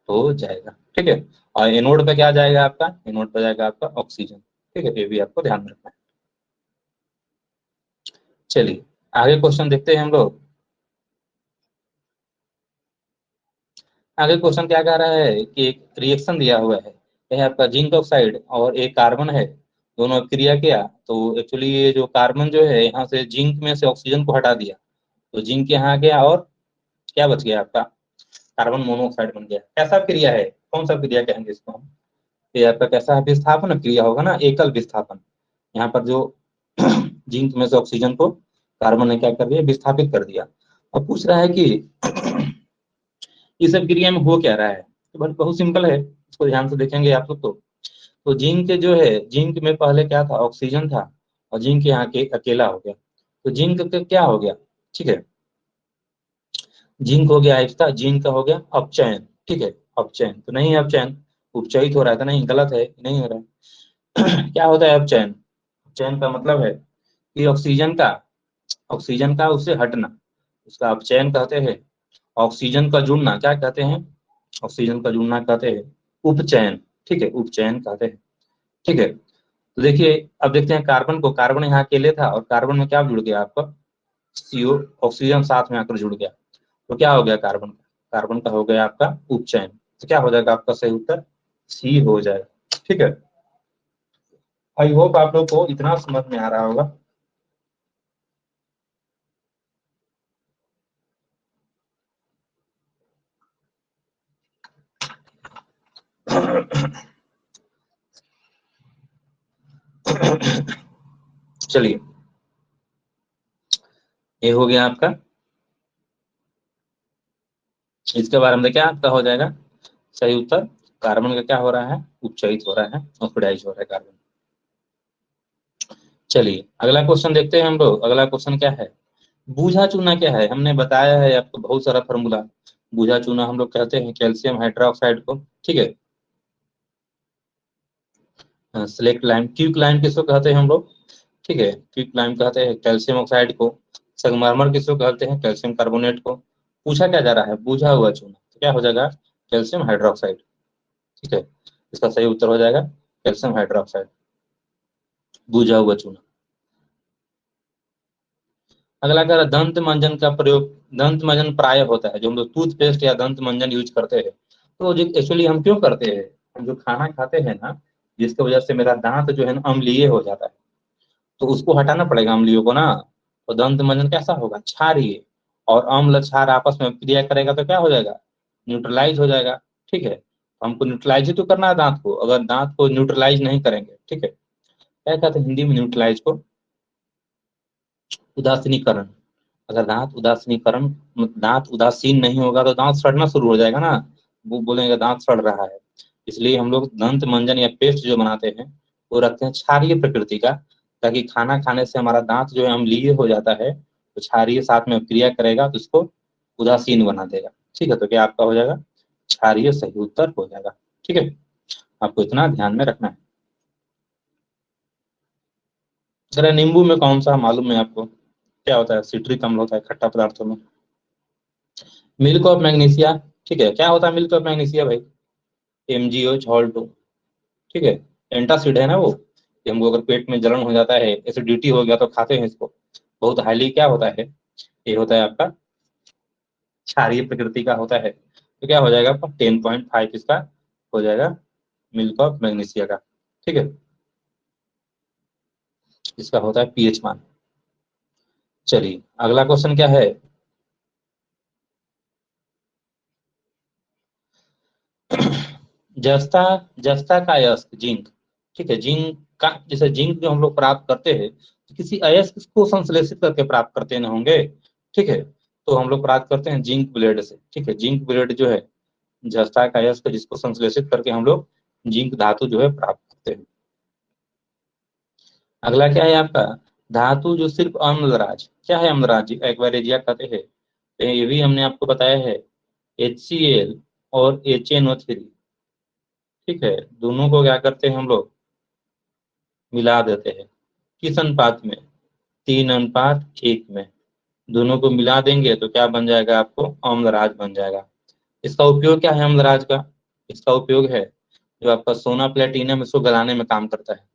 हो जाएगा, ठीक है। और एनोड पे क्या जाएगा आपका, एनोड पे जाएगा आपका ऑक्सीजन, ठीक है। ये भी आपको ध्यान रखना है। चलिए आगे क्वेश्चन देखते हैं हम लोग। आगे क्वेश्चन क्या कह रहा है कि एक रिएक्शन दिया हुआ है, यह है आपका जिंक ऑक्साइड और एक कार्बन है, दोनों क्रिया किया। तो एक्चुअली ये जो कार्बन जो है यहाँ से जिंक में से ऑक्सीजन को हटा दिया, तो जिंक यहाँ गया और क्या बच गया आपका, कार्बन मोनोऑक्साइड बन गया। कैसा क्रिया है, कौन सा क्रिया कहेंगे इसको हम, ये आपका कैसा है, विस्थापन क्रिया होगा ना, एकल विस्थापन। यहाँ पर जो जिंक में से ऑक्सीजन को कार्बन ने क्या कर दिया, विस्थापित कर दिया। अब पूछ रहा है कि इस सब क्रिया में हो क्या रहा है। तो बहुत बहुत सिंपल है, इसको ध्यान से देखेंगे आप लोग तो जिंक जो है, जिंक में पहले क्या था, ऑक्सीजन था, और जिंक यहाँ के अकेला हो गया। तो जिंक का क्या हो गया, ठीक है, जिंक हो गया आहिस्ता, जिंक का हो गया अपचयन, ठीक है, अपचयन तो नहीं है, अपचयन उपचयित हो रहा था, नहीं गलत है, नहीं हो रहा है। क्या होता है अपचयन, अपचयन का मतलब है कि ऑक्सीजन का उससे हटना, उसका अपचयन कहते हैं। ऑक्सीजन का जुड़ना क्या कहते हैं, ऑक्सीजन का जुड़ना कहते हैं उपचयन, ठीक है, उपचयन कहते हैं, ठीक है। तो देखिए अब देखते हैं कार्बन को, कार्बन यहाँ अकेले था और कार्बन में क्या जुड़ गया आपका, CO, ऑक्सीजन साथ में आकर जुड़ गया, तो क्या हो गया कार्बन का, कार्बन का हो गया आपका उपचयन। तो क्या हो जाएगा आपका सही उत्तर सी हो जाएगा। ठीक है, आई होप आप लोग को इतना समझ में आ रहा होगा। चलिए ये हो गया आपका, इसके बारे में क्या आपका हो जाएगा सही उत्तर, कार्बन का क्या हो रहा है, उपचयित हो रहा है, ऑक्सीडाइज हो रहा है कार्बन। चलिए अगला क्वेश्चन देखते हैं हम लोग। अगला क्वेश्चन क्या है, बूझा चूना क्या है। हमने बताया है आपको बहुत सारा फॉर्मूला। बूझा चूना हम लोग कहते हैं कैल्शियम हाइड्रोक्साइड को, ठीक है। सिलेक्ट लाइम, क्विक लाइम किसको कहते हैं हम लोग, ठीक है, क्विक लाइम कहते हैं कैल्शियम ऑक्साइड को। संगमरमर किसको कहते हैं, कैल्शियम कार्बोनेट को। पूछा क्या जा रहा है, बूझा हुआ चूना, तो क्या हो जाएगा कैल्शियम हाइड्रोक्साइड, ठीक है। इसका सही उत्तर हो जाएगा कैल्शियम हाइड्रोक्साइड, बूझा हुआ चूना। अगला कह रहा है दंत मंजन का प्रयोग, दंत मंजन प्राय होता है जो हम लोग टूथपेस्ट या दंत मंजन यूज करते हैं, तो जो एक्चुअली हम क्यों करते हैं, हम जो खाना खाते हैं ना, जिसकी वजह से मेरा दांत जो है ना अम्लीय हो जाता है, तो उसको हटाना पड़ेगा अम्लियों को ना। तो दंत मंजन कैसा होगा, क्षारीय, और अम्ल क्षार आपस में क्रिया करेगा तो क्या हो जाएगा, न्यूट्रलाइज हो जाएगा, ठीक है। तो हमको न्यूट्रलाइज ही तो करना है दांत को, अगर दांत को न्यूट्रलाइज नहीं करेंगे, ठीक है, क्या कहते हैं हिंदी में न्यूट्रलाइज को, उदासीनीकरण। अगर दांत उदासीनीकरण, दांत उदासीन नहीं होगा तो दांत सड़ना शुरू हो जाएगा ना, वो बोलेंगे दांत सड़ रहा है। इसलिए हम लोग दंत मंजन या पेस्ट जो बनाते हैं वो रखते हैं क्षारीय प्रकृति का, ताकि खाना खाने से हमारा दांत जो है अम्लीय हो जाता है, तो क्षारीय साथ में क्रिया करेगा तो उसको उदासीन बना देगा, ठीक है। तो क्या आपका हो जाएगा क्षारीय सही उत्तर हो जाएगा, ठीक है। आपको इतना ध्यान में रखना है। जरा नींबू में कौन सा मालूम है आपको, क्या होता है, सिट्रिक अम्ल होता है खट्टा पदार्थों में। मिल्क ऑफ मैग्नीशिया, ठीक है, क्या होता है मिल्क ऑफ मैग्नीशिया भाई, MgO Hall2, ठीक है। एंटासिड है ना वो, कि हमको अगर पेट में जलन हो जाता है, एसिडिटी हो गया तो खाते हैं इसको, बहुत हाईली क्या होता है, ये होता है आपका क्षारीय प्रकृति का होता है। तो क्या हो जाएगा आपका 10.5 इसका हो जाएगा मिल्क ऑफ मैग्नीशिया का, ठीक है। इसका होता है पीएच मान। चलिए अगला क्वेश्चन क्या है, जस्ता, जस्ता का अयस्क जिंक, ठीक है, जिंक का, जैसे जिंक जो हम लोग प्राप्त करते हैं तो किसी अयस्क को संश्लेषित करके प्राप्त करते न होंगे, ठीक है। तो हम लोग प्राप्त करते हैं जिंक ब्लेड से, ठीक है, जिंक ब्लेड जो है जस्ता का अयस्क जिसको संश्लेषित करके हम लोग जिंक धातु जो है प्राप्त करते हैं। अगला क्या है आपका, धातु जो सिर्फ अम्लराज, क्या है अम्लराज जी, एक्वेरेजिया कहते हैं। तो ये भी हमने आपको बताया है HCl और HNO3, ठीक है, दोनों को क्या करते हैं हम लोग मिला देते हैं, किस अनुपात में, 3:1 में, दोनों को मिला देंगे तो क्या बन जाएगा आपको अम्लराज बन जाएगा। इसका उपयोग क्या है अम्लराज का, इसका उपयोग है जो आपका सोना प्लेटिनम इसको गलाने में काम करता है।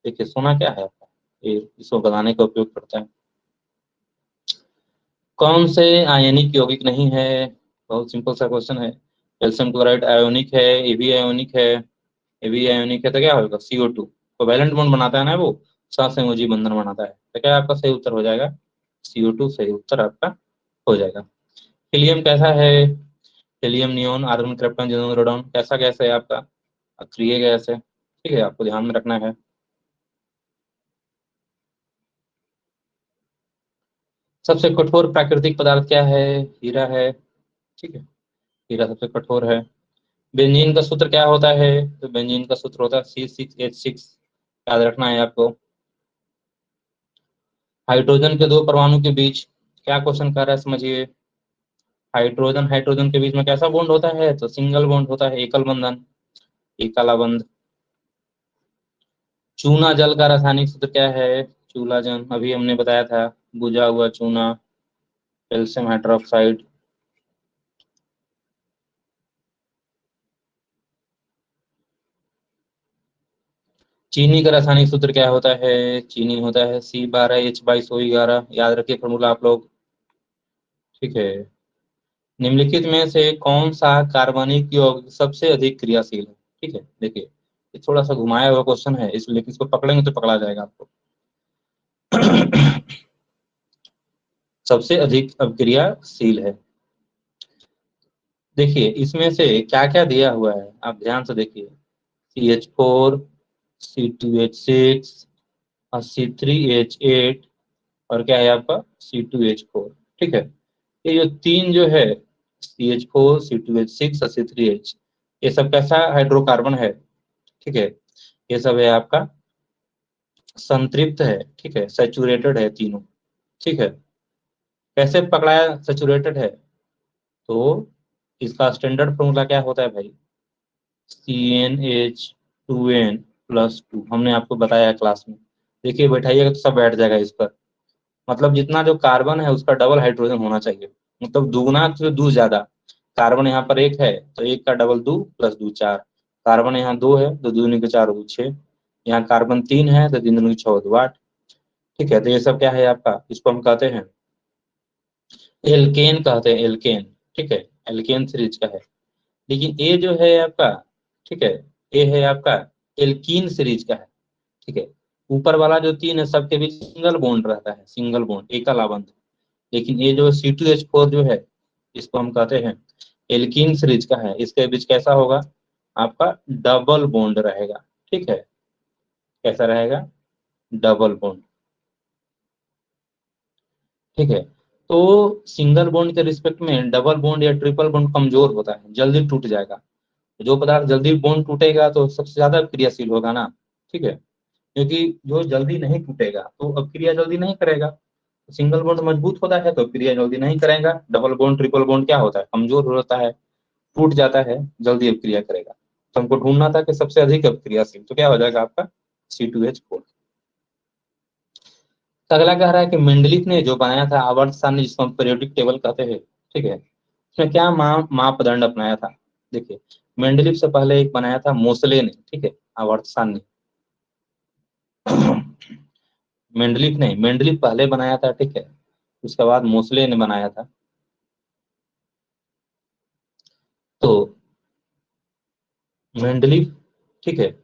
देखिए सोना क्या है आपका, ये इसको गलाने का उपयोग करता है। कौन से आयनिक यौगिक नहीं है, बहुत सिंपल सा क्वेश्चन है, कैल्शियम क्लोराइड आयोनिक है, ये भी आयोनिक है, ये भी आयोनिक है, तो क्या होगा CO2, तो वैलेंट बॉन्ड बनाता है ना वो, साथ संयोजी बंधन बनाता है, तो क्या आपका सही उत्तर हो जाएगा CO2 सही उत्तर आपका हो जाएगा। हीलियम कैसा है, helium neon argon krypton xenon radon कैसा गैस है आपका, अक्रिय गैस है, ठीक है, आपको ध्यान में रखना है। सबसे कठोर प्राकृतिक पदार्थ क्या है, हीरा है, ठीक है, हीरा सबसे कठोर है। बेंजीन का सूत्र क्या होता है, तो बेंजीन का सूत्र होता है C6H6, याद रखना है आपको। हाइड्रोजन के दो परमाणु के बीच, क्या क्वेश्चन कर रहा है समझिए, हाइड्रोजन हाइड्रोजन के बीच में कैसा बॉन्ड होता है, तो सिंगल बॉन्ड होता है, एकल बंधन, एकला बंध। चूना जल का रासायनिक सूत्र क्या है, चूला जल अभी हमने बताया था, बुझा हुआ चूना, कैल्शियम हाइड्रोक्साइड। चीनी का रासायनिक सूत्र क्या होता है? चीनी होता है C12H22O11। याद रखिए फॉर्मूला आप लोग। ठीक है। निम्नलिखित में से कौन सा कार्बनिक यौगिक सबसे अधिक क्रियाशील है? ठीक है, देखिए ये थोड़ा सा घुमाया हुआ क्वेश्चन है, इसलिए इसको पकड़ेंगे तो पकड़ा जाएगा आपको। सबसे अधिक अभिक्रियाशील है। देखिए इसमें से क्या क्या दिया हुआ है, आप ध्यान से देखिए। CH4, C2H6 और C3H8 और क्या है आपका C2H4। ठीक है, ये जो तीन जो है CH4, C2H6 और C3H, ये सब कैसा हाइड्रोकार्बन है? ठीक है, ये सब है आपका संतृप्त है। ठीक है, सैचुरेटेड है तीनों। ठीक है, कैसे पकड़ाया सैचुरेटेड है? तो इसका स्टैंडर्ड फॉर्मूला क्या होता है भाई? CnH2n+2। हमने आपको बताया क्लास में। देखिए बैठाइएगा तो सब बैठ जाएगा इस पर। मतलब जितना जो कार्बन है उसका डबल हाइड्रोजन होना चाहिए, मतलब दुगुना से दो ज्यादा। कार्बन यहाँ पर एक है तो एक का डबल दो प्लस दो चार। कार्बन यहाँ दो है तो दो दूनी के चार दो छः। यहाँ कार्बन तीन है तो तीन दूनी के छः दो आठ। ठीक है, तो ये सब क्या है आपका, इसको हम कहते हैं एल्केन कहते हैं, एल्केन। ठीक है, एल्केन सीरीज का है। लेकिन ये जो है आपका, ठीक है, ये है आपका एल्कीन सीरीज का है। ठीक है, ऊपर वाला जो तीन है सबके बीच सिंगल बॉन्ड रहता है, सिंगल बॉन्ड, एकल आबंध। लेकिन ये जो C2H4 जो है, इसको हम कहते हैं एल्कीन सीरीज का है। इसके बीच कैसा होगा आपका, डबल बॉन्ड रहेगा। ठीक है, कैसा रहेगा, डबल बॉन्ड। ठीक है, तो सिंगल बॉन्ड के रिस्पेक्ट में डबल बॉन्ड या ट्रिपल बॉन्ड कमजोर होता है, जल्दी टूट जाएगा। जो पदार्थ जल्दी बॉन्ड टूटेगा तो सबसे ज्यादा क्रियाशील होगा ना। ठीक है, क्योंकि जो जल्दी नहीं टूटेगा तो अब क्रिया जल्दी नहीं करेगा। सिंगल बॉन्ड मजबूत होता है तो क्रिया जल्दी नहीं करेगा। डबल बॉन्ड ट्रिपल बॉन्ड क्या होता है, कमजोर होता है, टूट जाता है, जल्दी अभिक्रिया करेगा। तो हमको ढूंढना था कि सबसे अधिक अभिक्रियाशील, तो क्या हो जाएगा आपका C2H4। तो अगला कह रहा है कि मेंडलीफ ने जो बनाया था आवर्त सारणी, जिसको हम पीरियोडिक टेबल कहते हैं। ठीक है, उसमें क्या मापदंड अपनाया था? देखिए मेंडलीफ से पहले एक बनाया था मोसले ने। ठीक है, आवर्त सारणी। मेंडलीफ नहीं, मेंडलीफ पहले बनाया था। ठीक है, उसके बाद मोसले ने बनाया था। तो मेंडलीफ, ठीक है,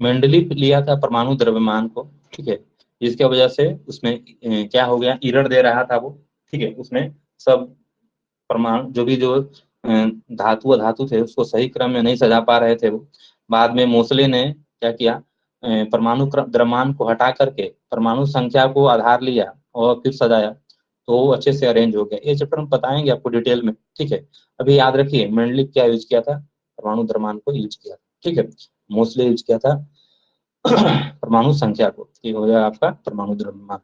मेंडलीफ लिया था परमाणु द्रव्यमान को। ठीक है, जिसकी वजह से उसमें क्या हो गया, एरर दे रहा था वो। ठीक है, उसमें सब परमाणु जो भी जो धातु अधातु थे उसको सही क्रम में नहीं सजा पा रहे थे वो। बाद में मोसले ने क्या किया, परमाणु द्रव्यमान को हटा करके परमाणु संख्या को आधार लिया और फिर सजाया, तो वो अच्छे से अरेंज हो गया। ये चैप्टर हम बताएंगे आपको डिटेल में। ठीक है, अभी याद रखिए मेंडलीफ क्या यूज किया था, परमाणु द्रव्यमान को यूज किया। ठीक है, मोसले यूज किया था परमाणु संख्या को। ये हो गया आपका परमाणु द्रव्यमान।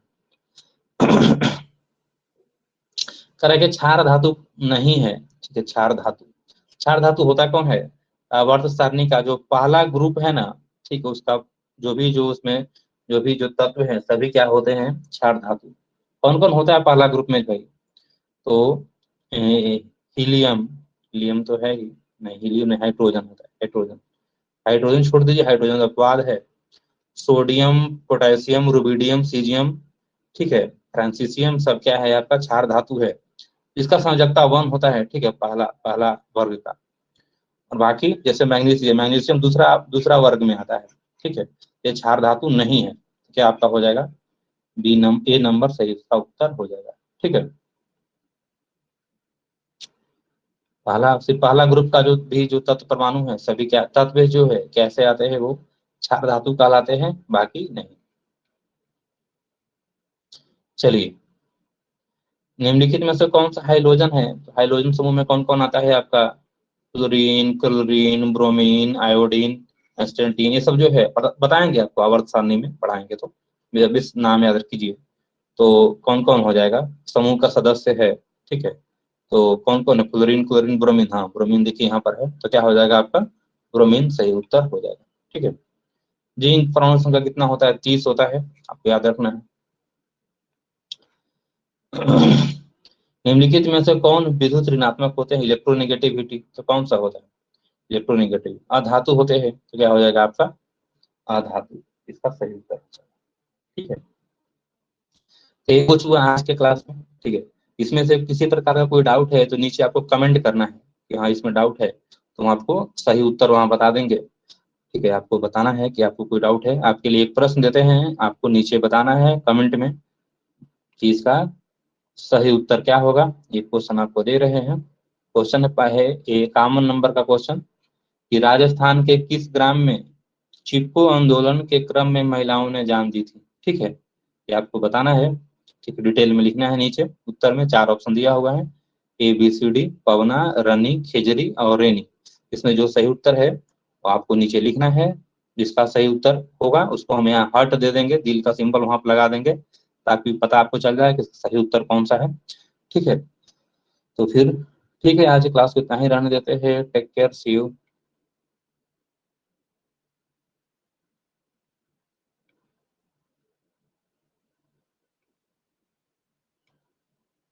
कह के क्षार धातु नहीं है। ठीक है, क्षार धातु, क्षार धातु होता कौन है, आवर्त सारणी का जो पहला ग्रुप है ना, ठीक है, उसका जो उसमें जो भी जो तत्व है सभी क्या होते हैं, क्षार धातु। कौन कौन होता है पहला ग्रुप में भाई? तो हीलियम, हीलियम तो है ही नहीं, हीलियम नहीं, हाइड्रोजन होता है, हाइड्रोजन। हाइड्रोजन छोड़ दीजिए, हाइड्रोजन का बाद है सोडियम, पोटेशियम, रुबिडियम, सीजियम। ठीक है, फ्रांसीसियम, सब क्या है आपका क्षार धातु है। इसका संयोजकता 1 होता है। ठीक है, पहला पहला वर्ग का। और बाकी जैसे मैग्नीशियम, मैग्नीशियम दूसरा दूसरा वर्ग में आता है। ठीक है, ये क्षार धातु नहीं है। क्या आपका हो जाएगा ए नंबर सही इसका उत्तर हो जाएगा। ठीक है, पहला सिर्फ पहला ग्रुप का जो भी जो तत्व परमाणु है सभी क्या तत्व जो है कैसे आते हैं, वो क्षार धातु कहलाते हैं, बाकी नहीं। चलिए, निम्नलिखित में से कौन सा हाइड्रोजन है? तो हाइड्रोजन समूह में कौन कौन आता है आपका, क्लोरीन, क्लोरीन, ब्रोमीन, आयोडीन, एस्टेटिन, ये सब जो है बताएंगे आपको, आवर्त सारणी में पढ़ाएंगे तो मेरा भी नाम याद रखिए। तो कौन कौन हो जाएगा, समूह का सदस्य है। ठीक है, तो कौन कौन है, क्लोरीन, क्लोरीन, ब्रोमीन। हाँ, ब्रोमीन देखिए यहाँ पर है, तो क्या हो जाएगा आपका ब्रोमीन सही उत्तर हो जाएगा। ठीक है, जिंक परमाणु संख्या कितना होता है, 30 होता है, आपको याद रखना है। निम्नलिखित में से कौन विद्युत ऋणात्मक होते हैं, इलेक्ट्रोनेगेटिविटी, तो कौन सा होता है? इलेक्ट्रोनेगेटिव। अधातु होते हैं तो क्या हो जाएगा आपका अधातु, इसका सही उत्तर। ठीक है, तो ये कुछ हुआ आज के क्लास में। ठीक है, इसमें से किसी प्रकार का कोई डाउट है तो नीचे आपको कमेंट करना है कि हाँ इसमें डाउट है, तो हम आपको सही उत्तर वहां बता देंगे। ठीक है, आपको बताना है कि आपको कोई डाउट है। आपके लिए एक प्रश्न देते हैं, आपको नीचे बताना है कमेंट में कि इसका सही उत्तर क्या होगा। ये क्वेश्चन आपको दे रहे हैं। क्वेश्चन है 51 नंबर का क्वेश्चन कि राजस्थान के किस ग्राम में चिपको आंदोलन के क्रम में महिलाओं ने जान दी थी। ठीक है, ये आपको बताना है। ठीक, डिटेल में लिखना है। नीचे उत्तर में 4 ऑप्शन दिया हुआ है, ABCD, पवना, रनी, खेजरी और रेनी। इसमें जो सही उत्तर है वो आपको नीचे लिखना है। जिसका सही उत्तर होगा उसको हम यहाँ हार्ट दे देंगे, दिल का सिंबल वहां पर लगा देंगे ताकि पता आपको चल जाए कि सही उत्तर कौन सा है। ठीक है, तो फिर ठीक है, आज क्लास को इतना ही रहने देते हैं। Take care, see you.